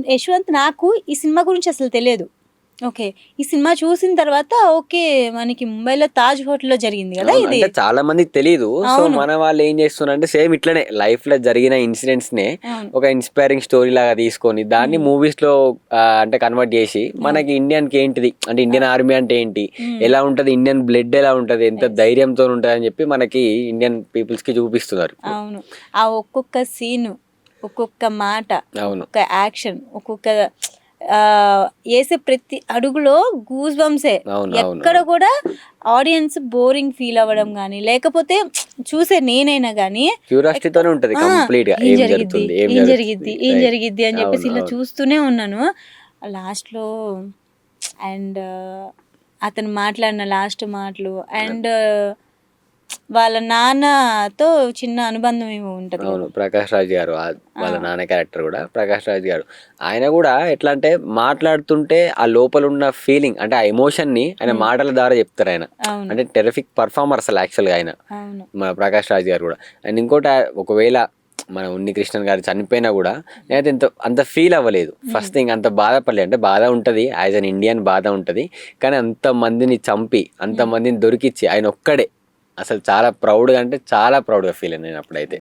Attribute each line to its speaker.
Speaker 1: యశ్వంత్ నాకు ఈ సినిమా గురించి అసలు తెలియదు. ఓకే. ఈ సినిమా చూసిన తర్వాత ఓకే. మనకి ముంబైలో తాజ్ హోటల్‌లో జరిగింది గదా!
Speaker 2: అవును.
Speaker 1: ఇది.
Speaker 2: అంటే చాలా మందికి తెలీదు. సో,
Speaker 1: అవును.
Speaker 2: మన వాళ్ళు ఏం చేస్తున్నారంటే సేమ్ ఇట్లనే లైఫ్‌లో జరిగిన ఇన్సిడెంట్స్‌నే
Speaker 1: అవును.
Speaker 2: ఒక ఇన్‌స్పైరింగ్ స్టోరీ లాగా తీసుకొని దాన్ని మూవీస్‌లో అంటే కన్వర్ట్ చేసి మనకి ఇండియన్‌కి ఏంటిది అంటే ఇండియన్ ఆర్మీ అంటే ఏంటి? ఎలా ఉంటది? ఇండియన్ బ్లడ్ ఎలా ఉంటది? ఎంత ధైర్యంతో ఉంటదని చెప్పి మనకి ఇండియన్ పీపుల్స్‌కి చూపిస్తున్నారు ఇప్పుడు.
Speaker 1: అవును. ఆ ఒక్కొక్క సీను, ఒక్కొక్క మాట,
Speaker 2: అవును.
Speaker 1: ఒక్కొక్క యాక్షన్, ఒక్కొక్క ఏసే ప్రతి అడుగులో గూస్ బంప్సే.
Speaker 2: అవును. అవును.
Speaker 1: ఎక్కడ కూడా ఆడియన్స్ బోరింగ్ ఫీల్ అవ్వడం గానీ, లేకపోతే చూసే నేనైనా గానీ
Speaker 2: క్యూరియాసిటీతోనే ఉంటది
Speaker 1: ఆ!
Speaker 2: కంప్లీట్‌గా.
Speaker 1: ఏం
Speaker 2: ఏం
Speaker 1: జరిగిద్ది?
Speaker 2: జరుగుతుంది? ఏం
Speaker 1: ఏం
Speaker 2: జరుగుతుంది?
Speaker 1: జరిగిద్ది? ఏం
Speaker 2: రైట్.
Speaker 1: జరిగిద్ది? అని
Speaker 2: అవును.
Speaker 1: జెప్పేసి ఇలా
Speaker 2: అవును.
Speaker 1: చూస్తూనే ఉన్నాను. లాస్ట్‌లో అండ్ అతను మాట్లాడిన లాస్ట్ మాటలు అండ్ వాళ్ళ నాన్నతో చిన్న అనుబంధం ఏమో ఉంటది
Speaker 2: అవును.
Speaker 1: గదా!
Speaker 2: 'ప్రకాష్ రాజ్' గారు వాళ్ళ
Speaker 1: ఆ!
Speaker 2: నాన్న క్యారెక్టర్ గూడా 'ప్రకాష్ రాజ్' గారు. ఆయన గూడా ఎట్లా అంటే మాట్లాడుతుంటే ఆ లోపలున్న ఫీలింగ్ అంటే ఆ ఎమోషన్‌ని ఆయన మాటల ద్వారా చెప్తారాయన.
Speaker 1: అవును.
Speaker 2: అంటే టెర్రిఫిక్ పర్ఫార్మర్ అసలు యాక్చువల్‌గా ఆయన.
Speaker 1: అవును.
Speaker 2: మన 'ప్రకాష్ రాజ్' గారు గూడా. అండ్ ఇంకోటి ఒకవేళ మన 'ఉన్నికృష్ణన్' గారు చనిపోయినా గూడా నేనైతే అంత ఫీల్ అవ్వలేదు. ఫస్ట్ థింగ్ అంత బాధపడలేదు. అంటే బాధ ఉంటది. యాజ్ ఎన్ ఇండియన్ బాధ ఉంటది. కానీ అంతమందిని చంపి, అంతమందిని దొరికిచ్చి ఆయన ఒక్కడే అసలు చాలా ప్రౌడ్‌గా అంటే చాలా ప్రౌడ్‌గా ఫీల్ అయ్యాను నేను అప్పుడైతే.